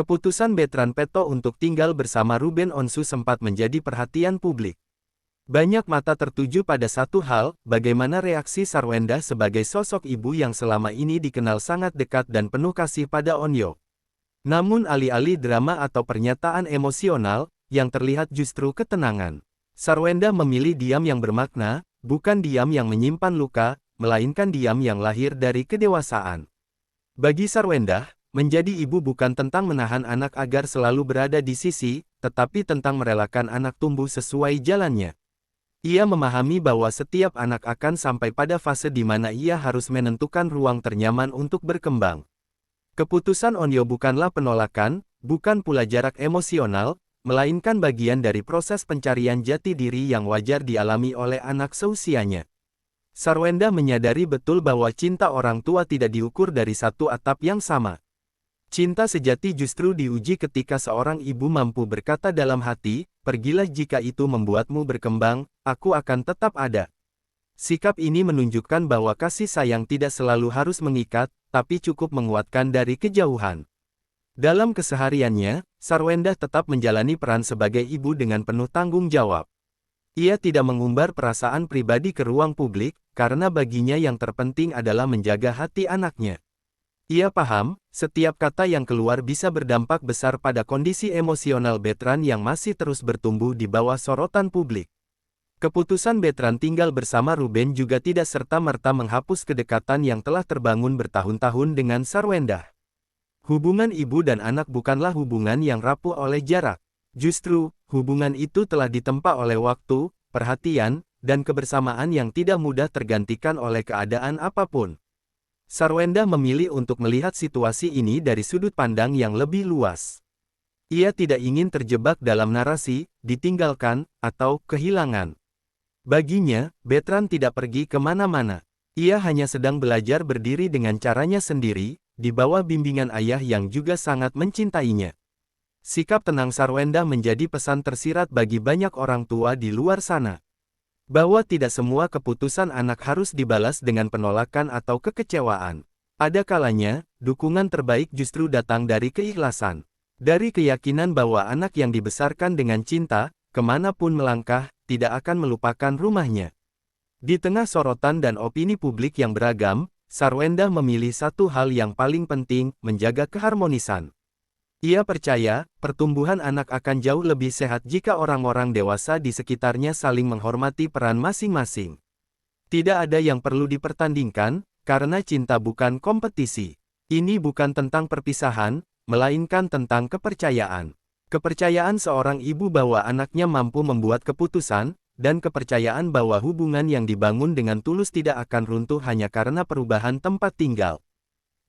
Keputusan Bertrand Peto untuk tinggal bersama Ruben Onsu sempat menjadi perhatian publik. Banyak mata tertuju pada satu hal, bagaimana reaksi Sarwenda sebagai sosok ibu yang selama ini dikenal sangat dekat dan penuh kasih pada Onyo. Namun alih-alih drama atau pernyataan emosional, yang terlihat justru ketenangan. Sarwenda memilih diam yang bermakna, bukan diam yang menyimpan luka, melainkan diam yang lahir dari kedewasaan. Bagi Sarwenda, menjadi ibu bukan tentang menahan anak agar selalu berada di sisi, tetapi tentang merelakan anak tumbuh sesuai jalannya. Ia memahami bahwa setiap anak akan sampai pada fase di mana ia harus menentukan ruang ternyaman untuk berkembang. Keputusan Onyo bukanlah penolakan, bukan pula jarak emosional, melainkan bagian dari proses pencarian jati diri yang wajar dialami oleh anak seusianya. Sarwenda menyadari betul bahwa cinta orang tua tidak diukur dari satu atap yang sama. Cinta sejati justru diuji ketika seorang ibu mampu berkata dalam hati, "Pergilah jika itu membuatmu berkembang, aku akan tetap ada." Sikap ini menunjukkan bahwa kasih sayang tidak selalu harus mengikat, tapi cukup menguatkan dari kejauhan. Dalam kesehariannya, Sarwenda tetap menjalani peran sebagai ibu dengan penuh tanggung jawab. Ia tidak mengumbar perasaan pribadi ke ruang publik, karena baginya yang terpenting adalah menjaga hati anaknya. Ia paham, setiap kata yang keluar bisa berdampak besar pada kondisi emosional Bertrand yang masih terus bertumbuh di bawah sorotan publik. Keputusan Bertrand tinggal bersama Ruben juga tidak serta-merta menghapus kedekatan yang telah terbangun bertahun-tahun dengan Sarwenda. Hubungan ibu dan anak bukanlah hubungan yang rapuh oleh jarak. Justru, hubungan itu telah ditempa oleh waktu, perhatian, dan kebersamaan yang tidak mudah tergantikan oleh keadaan apapun. Sarwenda memilih untuk melihat situasi ini dari sudut pandang yang lebih luas. Ia tidak ingin terjebak dalam narasi, ditinggalkan, atau kehilangan. Baginya, Bertrand tidak pergi kemana-mana. Ia hanya sedang belajar berdiri dengan caranya sendiri, di bawah bimbingan ayah yang juga sangat mencintainya. Sikap tenang Sarwenda menjadi pesan tersirat bagi banyak orang tua di luar sana. Bahwa tidak semua keputusan anak harus dibalas dengan penolakan atau kekecewaan. Ada kalanya, dukungan terbaik justru datang dari keikhlasan. Dari keyakinan bahwa anak yang dibesarkan dengan cinta, kemanapun melangkah, tidak akan melupakan rumahnya. Di tengah sorotan dan opini publik yang beragam, Sarwenda memilih satu hal yang paling penting, menjaga keharmonisan. Ia percaya, pertumbuhan anak akan jauh lebih sehat jika orang-orang dewasa di sekitarnya saling menghormati peran masing-masing. Tidak ada yang perlu dipertandingkan, karena cinta bukan kompetisi. Ini bukan tentang perpisahan, melainkan tentang kepercayaan. Kepercayaan seorang ibu bahwa anaknya mampu membuat keputusan, dan kepercayaan bahwa hubungan yang dibangun dengan tulus tidak akan runtuh hanya karena perubahan tempat tinggal.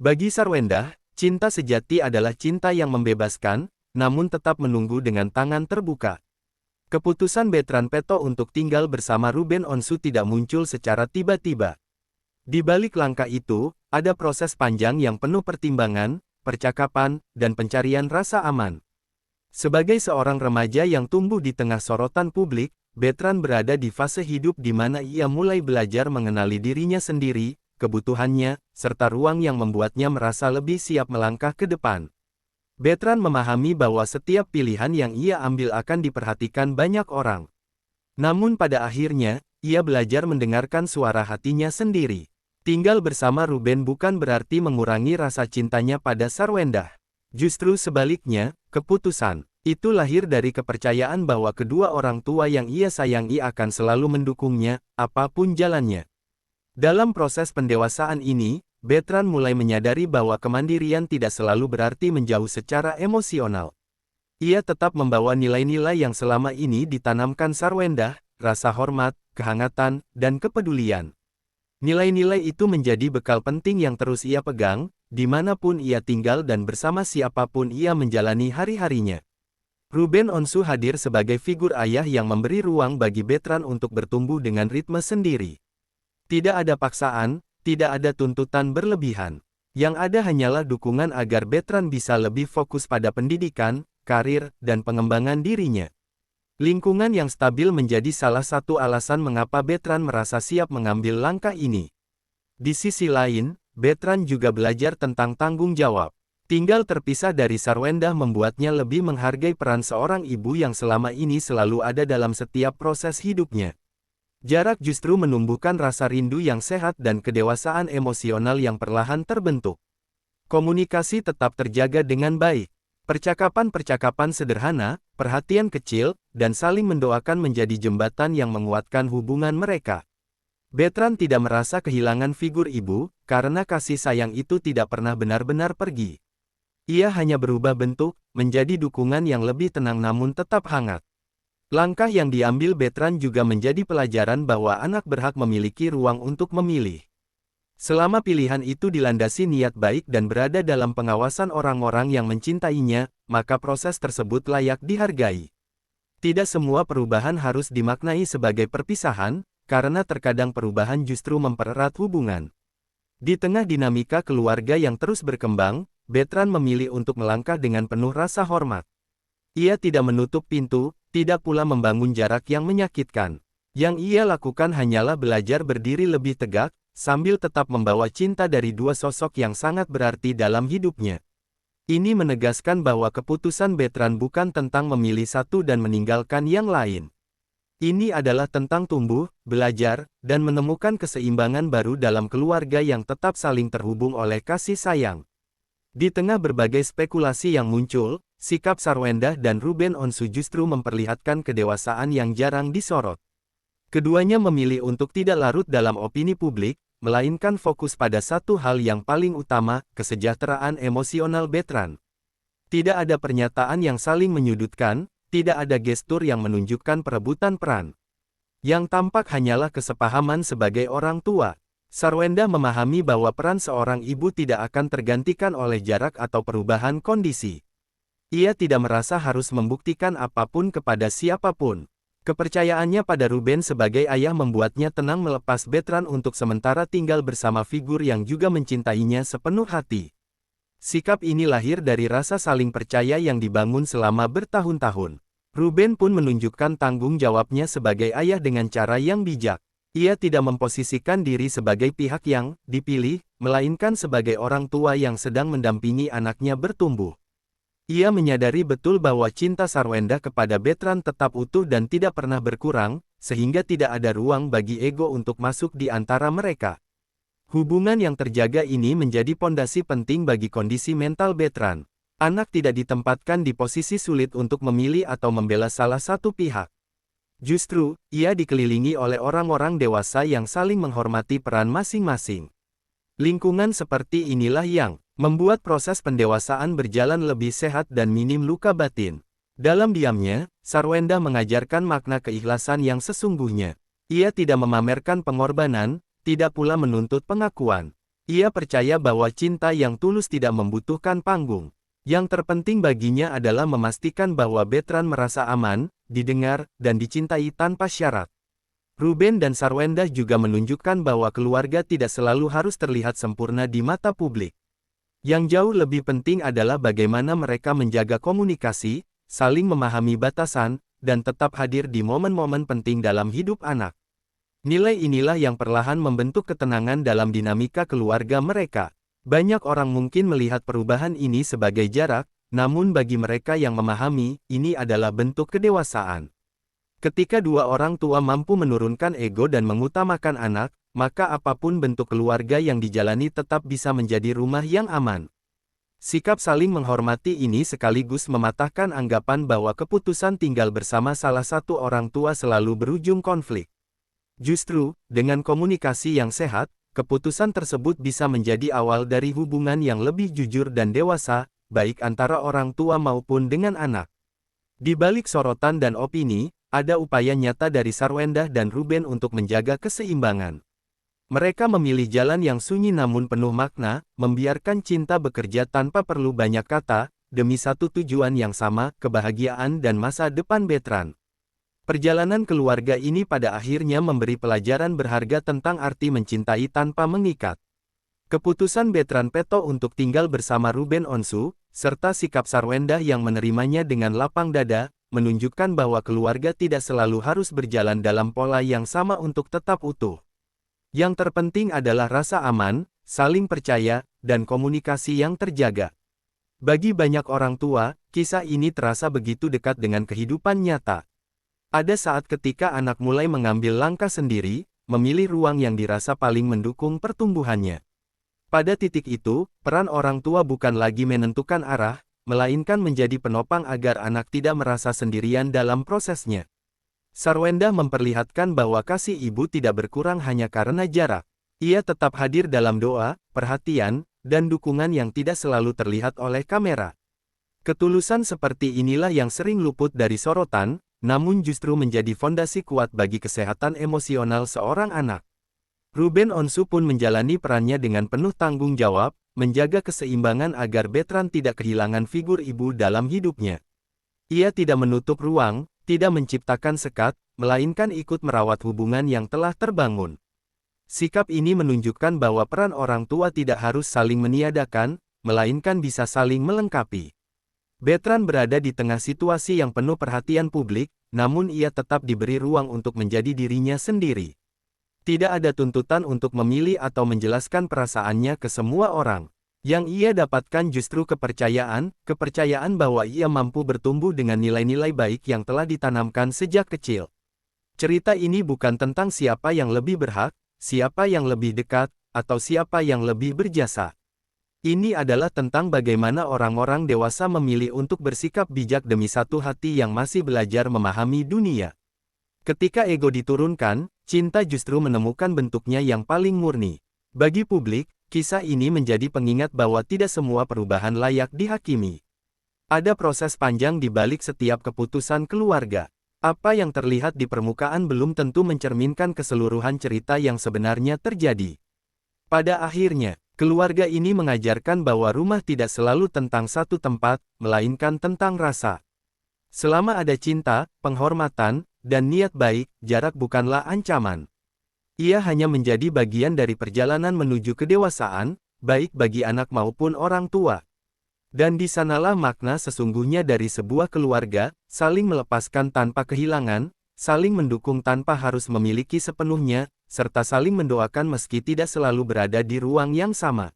Bagi Sarwenda, cinta sejati adalah cinta yang membebaskan, namun tetap menunggu dengan tangan terbuka. Keputusan Bertrand Peto untuk tinggal bersama Ruben Onsu tidak muncul secara tiba-tiba. Di balik langkah itu, ada proses panjang yang penuh pertimbangan, percakapan, dan pencarian rasa aman. Sebagai seorang remaja yang tumbuh di tengah sorotan publik, Bertrand berada di fase hidup di mana ia mulai belajar mengenali dirinya sendiri, kebutuhannya, serta ruang yang membuatnya merasa lebih siap melangkah ke depan. Bertrand memahami bahwa setiap pilihan yang ia ambil akan diperhatikan banyak orang. Namun pada akhirnya, ia belajar mendengarkan suara hatinya sendiri. Tinggal bersama Ruben bukan berarti mengurangi rasa cintanya pada Sarwenda. Justru sebaliknya, keputusan itu lahir dari kepercayaan bahwa kedua orang tua yang ia sayangi akan selalu mendukungnya, apapun jalannya. Dalam proses pendewasaan ini, Bertrand mulai menyadari bahwa kemandirian tidak selalu berarti menjauh secara emosional. Ia tetap membawa nilai-nilai yang selama ini ditanamkan Sarwenda, rasa hormat, kehangatan, dan kepedulian. Nilai-nilai itu menjadi bekal penting yang terus ia pegang, dimanapun ia tinggal dan bersama siapapun ia menjalani hari-harinya. Ruben Onsu hadir sebagai figur ayah yang memberi ruang bagi Bertrand untuk bertumbuh dengan ritme sendiri. Tidak ada paksaan, tidak ada tuntutan berlebihan. Yang ada hanyalah dukungan agar Bertrand bisa lebih fokus pada pendidikan, karir, dan pengembangan dirinya. Lingkungan yang stabil menjadi salah satu alasan mengapa Bertrand merasa siap mengambil langkah ini. Di sisi lain, Bertrand juga belajar tentang tanggung jawab. Tinggal terpisah dari Sarwenda membuatnya lebih menghargai peran seorang ibu yang selama ini selalu ada dalam setiap proses hidupnya. Jarak justru menumbuhkan rasa rindu yang sehat dan kedewasaan emosional yang perlahan terbentuk. Komunikasi tetap terjaga dengan baik. Percakapan-percakapan sederhana, perhatian kecil, dan saling mendoakan menjadi jembatan yang menguatkan hubungan mereka. Bertrand tidak merasa kehilangan figur ibu, karena kasih sayang itu tidak pernah benar-benar pergi. Ia hanya berubah bentuk, menjadi dukungan yang lebih tenang namun tetap hangat. Langkah yang diambil Bertrand juga menjadi pelajaran bahwa anak berhak memiliki ruang untuk memilih. Selama pilihan itu dilandasi niat baik dan berada dalam pengawasan orang-orang yang mencintainya, maka proses tersebut layak dihargai. Tidak semua perubahan harus dimaknai sebagai perpisahan, karena terkadang perubahan justru mempererat hubungan. Di tengah dinamika keluarga yang terus berkembang, Bertrand memilih untuk melangkah dengan penuh rasa hormat. Ia tidak menutup pintu, tidak pula membangun jarak yang menyakitkan. Yang ia lakukan hanyalah belajar berdiri lebih tegak, sambil tetap membawa cinta dari dua sosok yang sangat berarti dalam hidupnya. Ini menegaskan bahwa keputusan Bertrand bukan tentang memilih satu dan meninggalkan yang lain. Ini adalah tentang tumbuh, belajar, dan menemukan keseimbangan baru dalam keluarga yang tetap saling terhubung oleh kasih sayang. Di tengah berbagai spekulasi yang muncul, sikap Sarwenda dan Ruben Onsu justru memperlihatkan kedewasaan yang jarang disorot. Keduanya memilih untuk tidak larut dalam opini publik, melainkan fokus pada satu hal yang paling utama, kesejahteraan emosional Bertrand. Tidak ada pernyataan yang saling menyudutkan, tidak ada gestur yang menunjukkan perebutan peran. Yang tampak hanyalah kesepahaman sebagai orang tua. Sarwenda memahami bahwa peran seorang ibu tidak akan tergantikan oleh jarak atau perubahan kondisi. Ia tidak merasa harus membuktikan apapun kepada siapapun. Kepercayaannya pada Ruben sebagai ayah membuatnya tenang melepas Bertrand untuk sementara tinggal bersama figur yang juga mencintainya sepenuh hati. Sikap ini lahir dari rasa saling percaya yang dibangun selama bertahun-tahun. Ruben pun menunjukkan tanggung jawabnya sebagai ayah dengan cara yang bijak. Ia tidak memposisikan diri sebagai pihak yang dipilih, melainkan sebagai orang tua yang sedang mendampingi anaknya bertumbuh. Ia menyadari betul bahwa cinta Sarwenda kepada Bertrand tetap utuh dan tidak pernah berkurang, sehingga tidak ada ruang bagi ego untuk masuk di antara mereka. Hubungan yang terjaga ini menjadi pondasi penting bagi kondisi mental Bertrand. Anak tidak ditempatkan di posisi sulit untuk memilih atau membela salah satu pihak. Justru, ia dikelilingi oleh orang-orang dewasa yang saling menghormati peran masing-masing. Lingkungan seperti inilah yang membuat proses pendewasaan berjalan lebih sehat dan minim luka batin. Dalam diamnya, Sarwenda mengajarkan makna keikhlasan yang sesungguhnya. Ia tidak memamerkan pengorbanan, tidak pula menuntut pengakuan. Ia percaya bahwa cinta yang tulus tidak membutuhkan panggung. Yang terpenting baginya adalah memastikan bahwa Bertrand merasa aman, didengar, dan dicintai tanpa syarat. Ruben dan Sarwenda juga menunjukkan bahwa keluarga tidak selalu harus terlihat sempurna di mata publik. Yang jauh lebih penting adalah bagaimana mereka menjaga komunikasi, saling memahami batasan, dan tetap hadir di momen-momen penting dalam hidup anak. Nilai inilah yang perlahan membentuk ketenangan dalam dinamika keluarga mereka. Banyak orang mungkin melihat perubahan ini sebagai jarak, namun bagi mereka yang memahami, ini adalah bentuk kedewasaan. Ketika dua orang tua mampu menurunkan ego dan mengutamakan anak, maka apapun bentuk keluarga yang dijalani tetap bisa menjadi rumah yang aman. Sikap saling menghormati ini sekaligus mematahkan anggapan bahwa keputusan tinggal bersama salah satu orang tua selalu berujung konflik. Justru, dengan komunikasi yang sehat, keputusan tersebut bisa menjadi awal dari hubungan yang lebih jujur dan dewasa, baik antara orang tua maupun dengan anak. Di balik sorotan dan opini, ada upaya nyata dari Sarwenda dan Ruben untuk menjaga keseimbangan. Mereka memilih jalan yang sunyi namun penuh makna, membiarkan cinta bekerja tanpa perlu banyak kata, demi satu tujuan yang sama, kebahagiaan dan masa depan Bertrand. Perjalanan keluarga ini pada akhirnya memberi pelajaran berharga tentang arti mencintai tanpa mengikat. Keputusan Bertrand Peto untuk tinggal bersama Ruben Onsu, serta sikap Sarwenda yang menerimanya dengan lapang dada, menunjukkan bahwa keluarga tidak selalu harus berjalan dalam pola yang sama untuk tetap utuh. Yang terpenting adalah rasa aman, saling percaya, dan komunikasi yang terjaga. Bagi banyak orang tua, kisah ini terasa begitu dekat dengan kehidupan nyata. Ada saat ketika anak mulai mengambil langkah sendiri, memilih ruang yang dirasa paling mendukung pertumbuhannya. Pada titik itu, peran orang tua bukan lagi menentukan arah, melainkan menjadi penopang agar anak tidak merasa sendirian dalam prosesnya. Sarwenda memperlihatkan bahwa kasih ibu tidak berkurang hanya karena jarak. Ia tetap hadir dalam doa, perhatian, dan dukungan yang tidak selalu terlihat oleh kamera. Ketulusan seperti inilah yang sering luput dari sorotan, namun justru menjadi fondasi kuat bagi kesehatan emosional seorang anak. Ruben Onsu pun menjalani perannya dengan penuh tanggung jawab, menjaga keseimbangan agar Bertrand tidak kehilangan figur ibu dalam hidupnya. Ia tidak menutup ruang, tidak menciptakan sekat, melainkan ikut merawat hubungan yang telah terbangun. Sikap ini menunjukkan bahwa peran orang tua tidak harus saling meniadakan, melainkan bisa saling melengkapi. Bertrand berada di tengah situasi yang penuh perhatian publik, namun ia tetap diberi ruang untuk menjadi dirinya sendiri. Tidak ada tuntutan untuk memilih atau menjelaskan perasaannya ke semua orang. Yang ia dapatkan justru kepercayaan bahwa ia mampu bertumbuh dengan nilai-nilai baik yang telah ditanamkan sejak kecil. Cerita ini bukan tentang siapa yang lebih berhak, siapa yang lebih dekat, atau siapa yang lebih berjasa. Ini adalah tentang bagaimana orang-orang dewasa memilih untuk bersikap bijak demi satu hati yang masih belajar memahami dunia. Ketika ego diturunkan, cinta justru menemukan bentuknya yang paling murni. Bagi publik, kisah ini menjadi pengingat bahwa tidak semua perubahan layak dihakimi. Ada proses panjang di balik setiap keputusan keluarga. Apa yang terlihat di permukaan belum tentu mencerminkan keseluruhan cerita yang sebenarnya terjadi. Pada akhirnya, keluarga ini mengajarkan bahwa rumah tidak selalu tentang satu tempat, melainkan tentang rasa. Selama ada cinta, penghormatan, dan niat baik, jarak bukanlah ancaman. Ia hanya menjadi bagian dari perjalanan menuju kedewasaan, baik bagi anak maupun orang tua. Dan di sanalah makna sesungguhnya dari sebuah keluarga, saling melepaskan tanpa kehilangan, saling mendukung tanpa harus memiliki sepenuhnya, serta saling mendoakan meski tidak selalu berada di ruang yang sama.